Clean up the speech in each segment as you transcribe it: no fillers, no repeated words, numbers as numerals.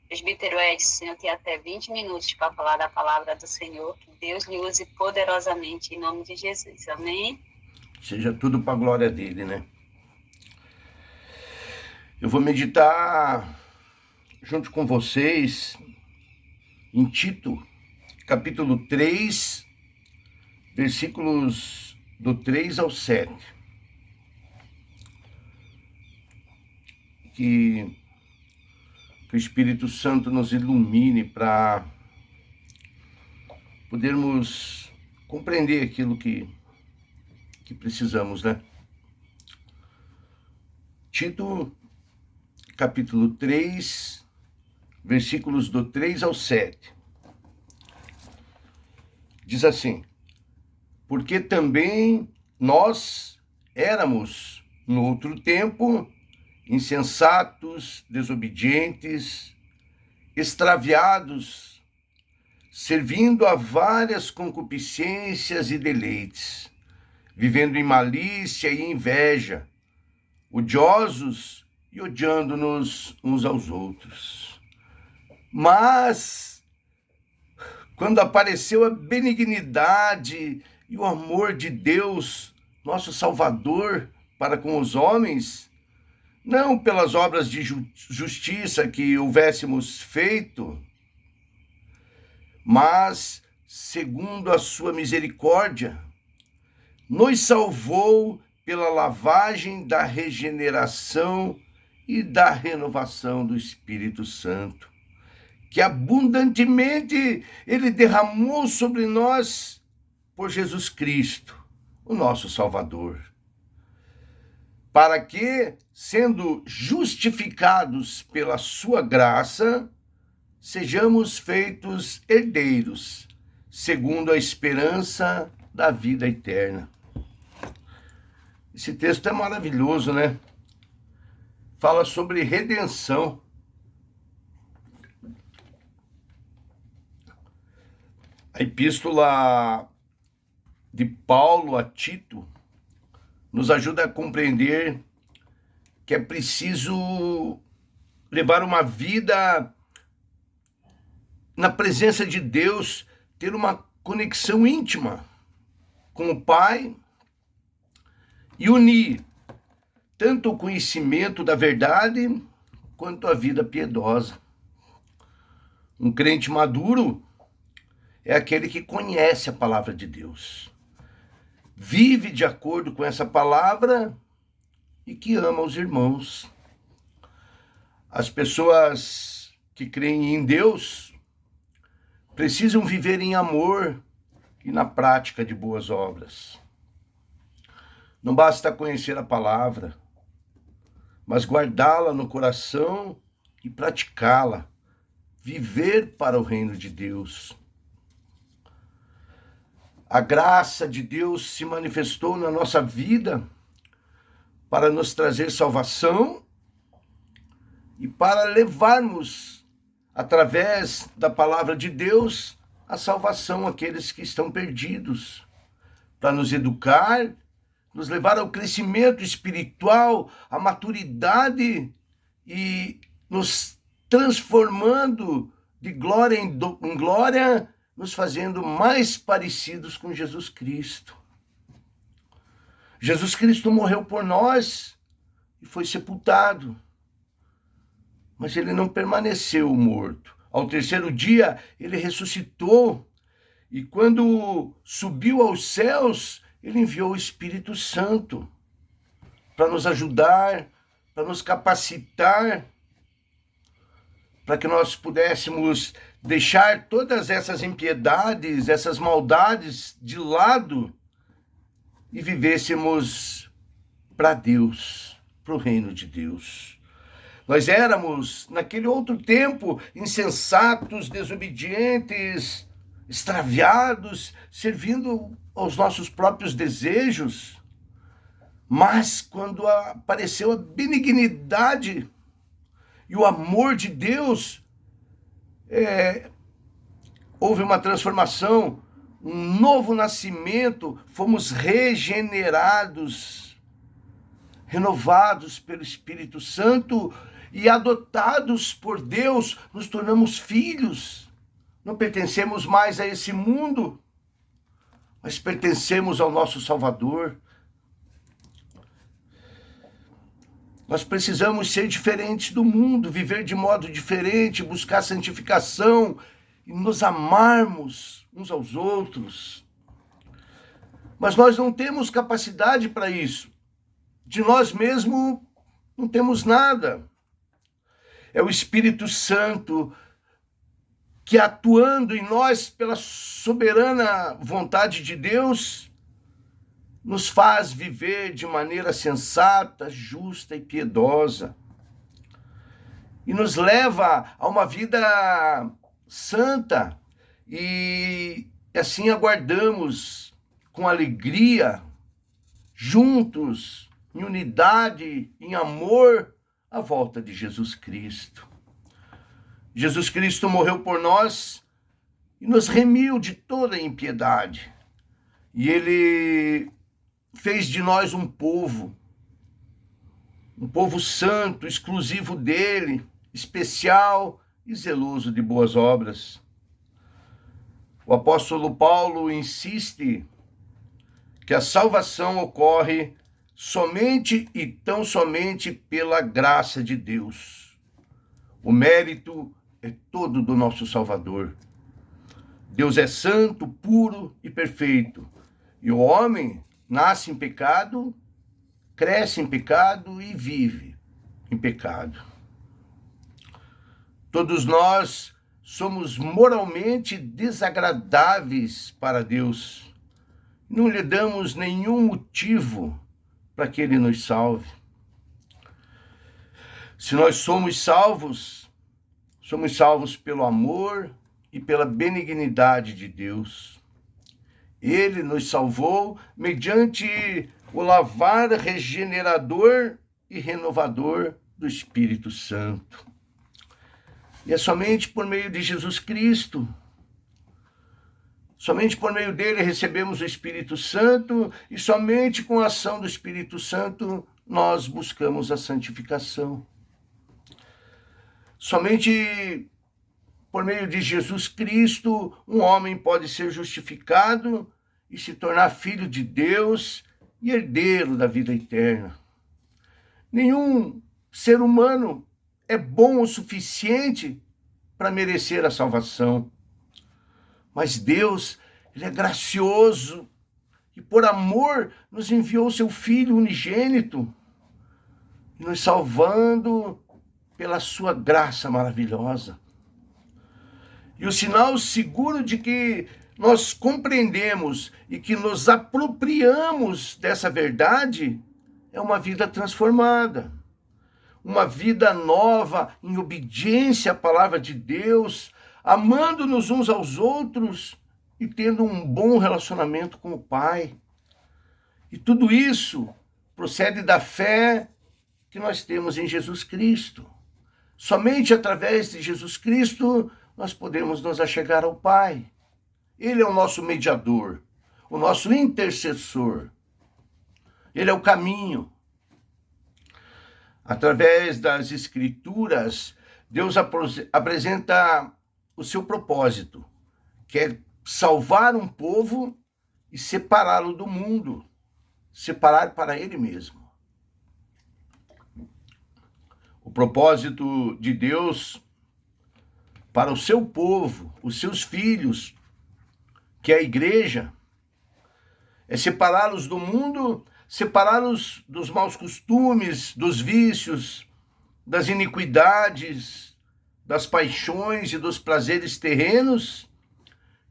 Presbítero Edson, o senhor tem até 20 minutos para falar da palavra do Senhor. Que Deus lhe use poderosamente, em nome de Jesus. Amém? Seja tudo para a glória dele, né? Eu vou meditar junto com vocês em Tito, capítulo 3, versículos do 3 ao 7. Que o Espírito Santo nos ilumine para podermos compreender aquilo que precisamos, né? Tito, capítulo 3, versículos do 3 ao 7. Diz assim: porque também nós éramos, no outro tempo, insensatos, desobedientes, extraviados, servindo a várias concupiscências e deleites, vivendo em malícia e inveja, odiosos e odiando-nos uns aos outros. Mas, quando apareceu a benignidade e o amor de Deus, nosso Salvador, para com os homens, não pelas obras de justiça que houvéssemos feito, mas, segundo a sua misericórdia, nos salvou pela lavagem da regeneração e da renovação do Espírito Santo, que abundantemente ele derramou sobre nós por Jesus Cristo, o nosso Salvador, para que, sendo justificados pela sua graça, sejamos feitos herdeiros, segundo a esperança da vida eterna. Esse texto é maravilhoso, né? Fala sobre redenção. A epístola de Paulo a Tito nos ajuda a compreender que é preciso levar uma vida na presença de Deus, ter uma conexão íntima com o Pai e unir tanto o conhecimento da verdade quanto a vida piedosa. Um crente maduro é aquele que conhece a palavra de Deus, vive de acordo com essa palavra e que ama os irmãos. As pessoas que creem em Deus precisam viver em amor e na prática de boas obras. Não basta conhecer a palavra, mas guardá-la no coração e praticá-la, viver para o reino de Deus. A graça de Deus se manifestou na nossa vida para nos trazer salvação e para levarmos, através da palavra de Deus, a salvação àqueles que estão perdidos, para nos educar, nos levar ao crescimento espiritual, à maturidade e nos transformando de glória em glória, nos fazendo mais parecidos com Jesus Cristo. Jesus Cristo morreu por nós e foi sepultado, mas ele não permaneceu morto. Ao terceiro dia, ele ressuscitou e quando subiu aos céus, ele enviou o Espírito Santo para nos ajudar, para nos capacitar, para que nós pudéssemos deixar todas essas impiedades, essas maldades de lado e vivêssemos para Deus, para o reino de Deus. Nós éramos, naquele outro tempo, insensatos, desobedientes, extraviados, servindo aos nossos próprios desejos. Mas quando apareceu a benignidade e o amor de Deus, houve uma transformação, um novo nascimento, fomos regenerados, renovados pelo Espírito Santo e adotados por Deus, nos tornamos filhos. Não pertencemos mais a esse mundo, mas pertencemos ao nosso Salvador. Nós precisamos ser diferentes do mundo, viver de modo diferente, buscar santificação e nos amarmos uns aos outros. Mas nós não temos capacidade para isso. De nós mesmos não temos nada. É o Espírito Santo que, atuando em nós pela soberana vontade de Deus, nos faz viver de maneira sensata, justa e piedosa. E nos leva a uma vida santa. E assim aguardamos com alegria, juntos, em unidade, em amor, a volta de Jesus Cristo. Jesus Cristo morreu por nós e nos remiu de toda a impiedade. E Ele fez de nós um povo santo, exclusivo dele, especial e zeloso de boas obras. O apóstolo Paulo insiste que a salvação ocorre somente e tão somente pela graça de Deus. O mérito é todo do nosso Salvador. Deus é santo, puro e perfeito. E o homem nasce em pecado, cresce em pecado e vive em pecado. Todos nós somos moralmente desagradáveis para Deus. Não lhe damos nenhum motivo para que Ele nos salve. Se nós somos salvos pelo amor e pela benignidade de Deus. Ele nos salvou mediante o lavar regenerador e renovador do Espírito Santo. E é somente por meio de Jesus Cristo, somente por meio dele recebemos o Espírito Santo e somente com a ação do Espírito Santo nós buscamos a santificação. Somente por meio de Jesus Cristo, um homem pode ser justificado e se tornar filho de Deus e herdeiro da vida eterna. Nenhum ser humano é bom o suficiente para merecer a salvação. Mas Deus, Ele é gracioso e por amor nos enviou seu Filho unigênito, nos salvando pela sua graça maravilhosa. E o sinal seguro de que nós compreendemos e que nos apropriamos dessa verdade é uma vida transformada, uma vida nova em obediência à palavra de Deus, amando-nos uns aos outros e tendo um bom relacionamento com o Pai. E tudo isso procede da fé que nós temos em Jesus Cristo. Somente através de Jesus Cristo nós podemos nos achegar ao Pai. Ele é o nosso mediador, o nosso intercessor. Ele é o caminho. Através das Escrituras, Deus apresenta o seu propósito, que é salvar um povo e separá-lo do mundo, separar para Ele mesmo. O propósito de Deus para o seu povo, os seus filhos, que é a igreja, é separá-los do mundo, separá-los dos maus costumes, dos vícios, das iniquidades, das paixões e dos prazeres terrenos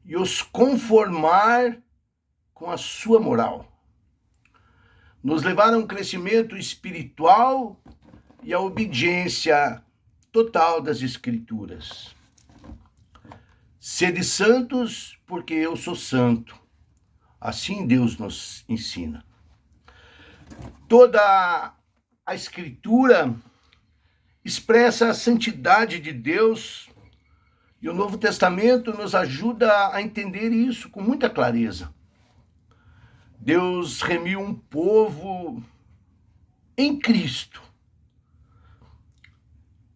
e os conformar com a sua moral. Nos levar a um crescimento espiritual e a obediência total das Escrituras. Sede santos, porque eu sou santo. Assim Deus nos ensina. Toda a Escritura expressa a santidade de Deus e o Novo Testamento nos ajuda a entender isso com muita clareza. Deus remiu um povo em Cristo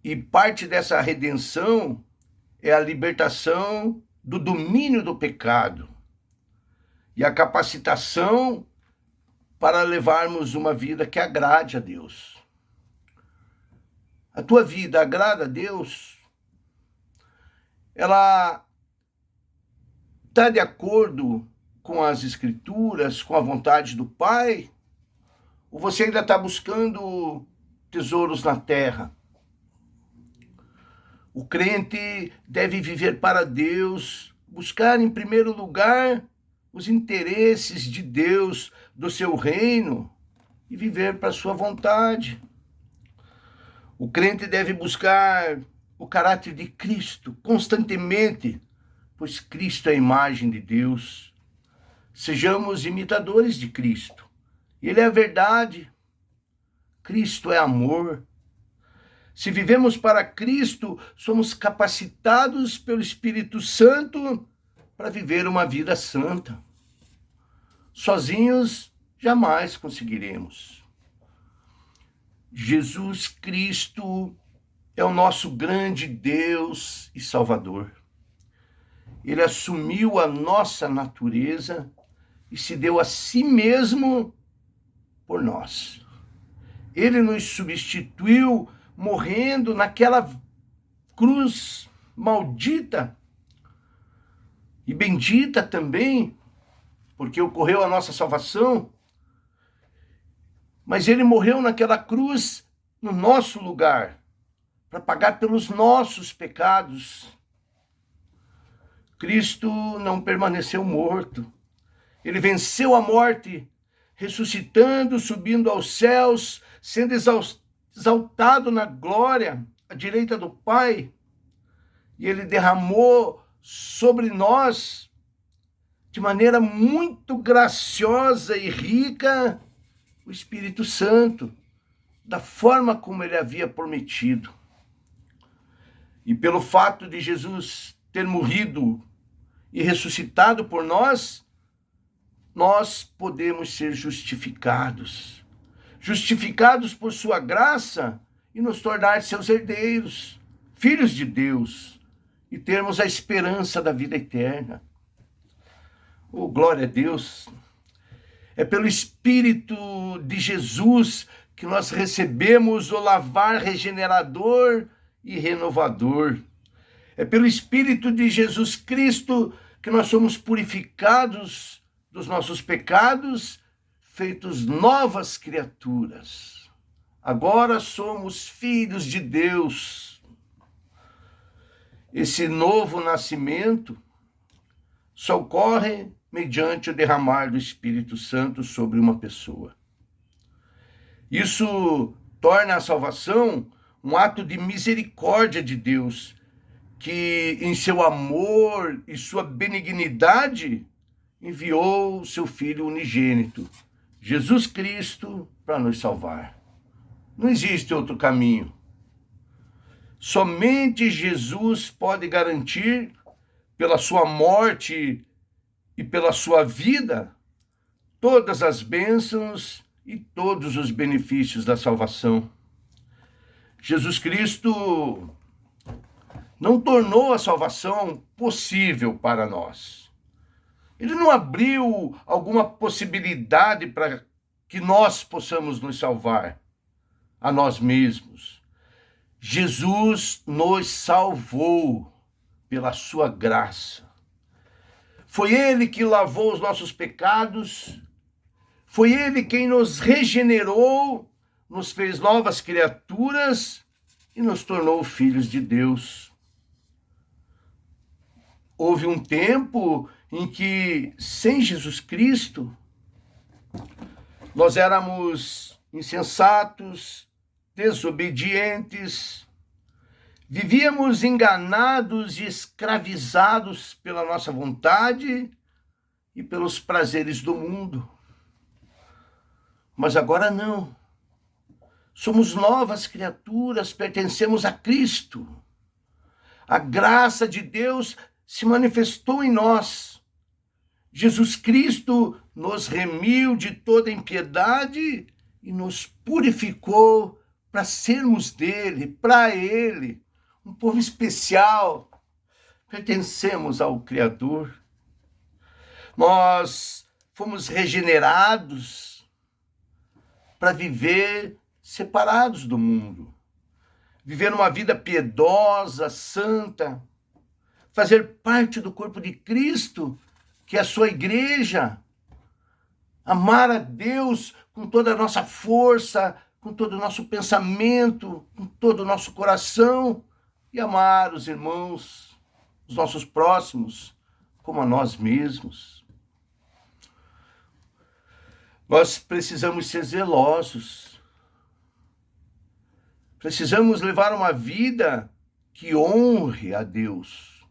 E parte dessa redenção é a libertação do domínio do pecado e a capacitação para levarmos uma vida que agrade a Deus. A tua vida agrada a Deus? Ela está de acordo com as Escrituras, com a vontade do Pai? Ou você ainda está buscando tesouros na terra? O crente deve viver para Deus, buscar em primeiro lugar os interesses de Deus, do seu reino, e viver para a sua vontade. O crente deve buscar o caráter de Cristo constantemente, pois Cristo é a imagem de Deus. Sejamos imitadores de Cristo. Ele é a verdade. Cristo é amor. Se vivemos para Cristo, somos capacitados pelo Espírito Santo para viver uma vida santa. Sozinhos, jamais conseguiremos. Jesus Cristo é o nosso grande Deus e Salvador. Ele assumiu a nossa natureza e se deu a si mesmo por nós. Ele nos substituiu morrendo naquela cruz maldita e bendita também, porque ocorreu a nossa salvação. Mas ele morreu naquela cruz no nosso lugar, para pagar pelos nossos pecados. Cristo não permaneceu morto. Ele venceu a morte, ressuscitando, subindo aos céus, sendo exaltado na glória, à direita do Pai. E ele derramou sobre nós, de maneira muito graciosa e rica, o Espírito Santo, da forma como ele havia prometido. E pelo fato de Jesus ter morrido e ressuscitado por nós, nós podemos ser justificados. Justificados por sua graça e nos tornar seus herdeiros, filhos de Deus, e termos a esperança da vida eterna. Oh, glória a Deus! É pelo Espírito de Jesus que nós recebemos o lavar regenerador e renovador. É pelo Espírito de Jesus Cristo que nós somos purificados dos nossos pecados, feitos novas criaturas. Agora somos filhos de Deus. Esse novo nascimento só ocorre mediante o derramar do Espírito Santo sobre uma pessoa. Isso torna a salvação um ato de misericórdia de Deus, que em seu amor e sua benignidade enviou o seu Filho unigênito, Jesus Cristo, para nos salvar. Não existe outro caminho. Somente Jesus pode garantir, pela sua morte e pela sua vida, todas as bênçãos e todos os benefícios da salvação. Jesus Cristo não tornou a salvação possível para nós. Ele não abriu alguma possibilidade para que nós possamos nos salvar a nós mesmos. Jesus nos salvou pela sua graça. Foi ele que lavou os nossos pecados, foi ele quem nos regenerou, nos fez novas criaturas e nos tornou filhos de Deus. Houve um tempo em que, sem Jesus Cristo, nós éramos insensatos, desobedientes, vivíamos enganados e escravizados pela nossa vontade e pelos prazeres do mundo. Mas agora não. Somos novas criaturas, pertencemos a Cristo. A graça de Deus se manifestou em nós. Jesus Cristo nos remiu de toda impiedade e nos purificou para sermos dele, para ele, um povo especial. Pertencemos ao Criador. Nós fomos regenerados para viver separados do mundo, viver uma vida piedosa, santa, fazer parte do corpo de Cristo, que é a sua igreja, amar a Deus com toda a nossa força, com todo o nosso pensamento, com todo o nosso coração, e amar os irmãos, os nossos próximos, como a nós mesmos. Nós precisamos ser zelosos. Precisamos levar uma vida que honre a Deus.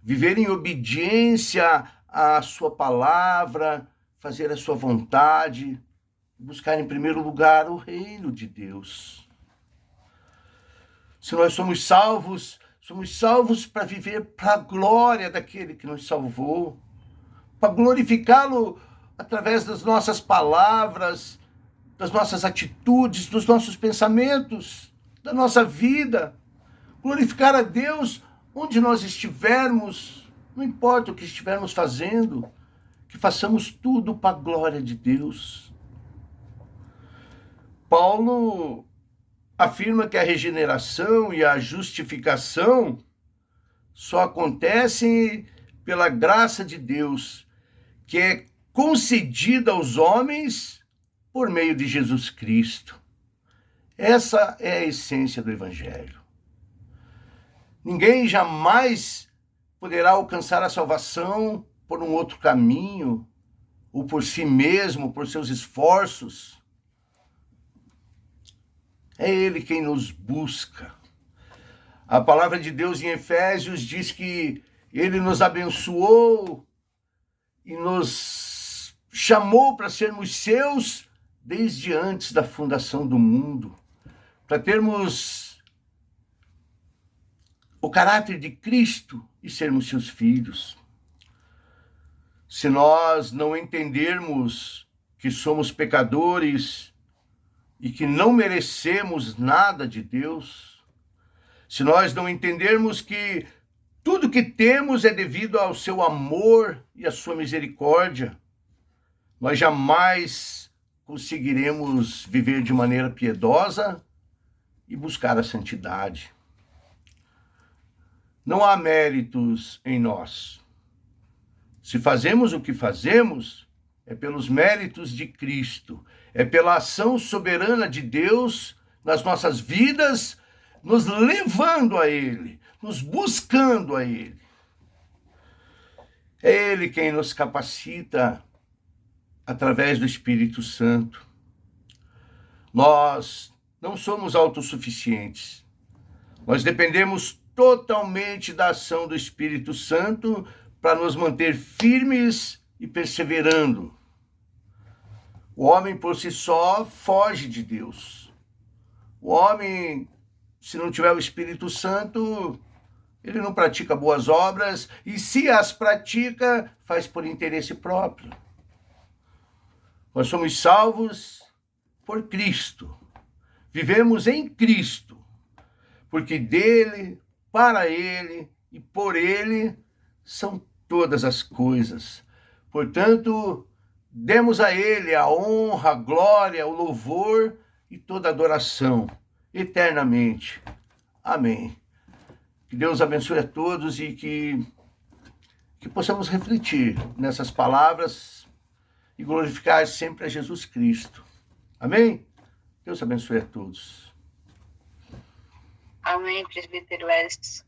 Viver em obediência à sua palavra, fazer a sua vontade, buscar em primeiro lugar o reino de Deus. Se nós somos salvos para viver para a glória daquele que nos salvou, para glorificá-lo através das nossas palavras, das nossas atitudes, dos nossos pensamentos, da nossa vida. Glorificar a Deus onde nós estivermos, não importa o que estivermos fazendo, que façamos tudo para a glória de Deus. Paulo afirma que a regeneração e a justificação só acontecem pela graça de Deus, que é concedida aos homens por meio de Jesus Cristo. Essa é a essência do Evangelho. Ninguém jamais poderá alcançar a salvação por um outro caminho, ou por si mesmo, por seus esforços. É Ele quem nos busca. A palavra de Deus em Efésios diz que Ele nos abençoou e nos chamou para sermos seus desde antes da fundação do mundo, para termos o caráter de Cristo e sermos seus filhos. Se nós não entendermos que somos pecadores e que não merecemos nada de Deus, se nós não entendermos que tudo que temos é devido ao seu amor e à sua misericórdia, nós jamais conseguiremos viver de maneira piedosa e buscar a santidade. Não há méritos em nós. Se fazemos o que fazemos, é pelos méritos de Cristo, é pela ação soberana de Deus nas nossas vidas, nos levando a Ele, nos buscando a Ele. É Ele quem nos capacita através do Espírito Santo. Nós não somos autossuficientes. Nós dependemos totalmente da ação do Espírito Santo para nos manter firmes e perseverando. O homem por si só foge de Deus. O homem, se não tiver o Espírito Santo, ele não pratica boas obras, e se as pratica, faz por interesse próprio. Nós somos salvos por Cristo. Vivemos em Cristo, porque dele, para ele e por ele são todas as coisas. Portanto, demos a ele a honra, a glória, o louvor e toda a adoração, eternamente. Amém. Que Deus abençoe a todos e que possamos refletir nessas palavras e glorificar sempre a Jesus Cristo. Amém? Deus abençoe a todos. Amém, presbítero Estes.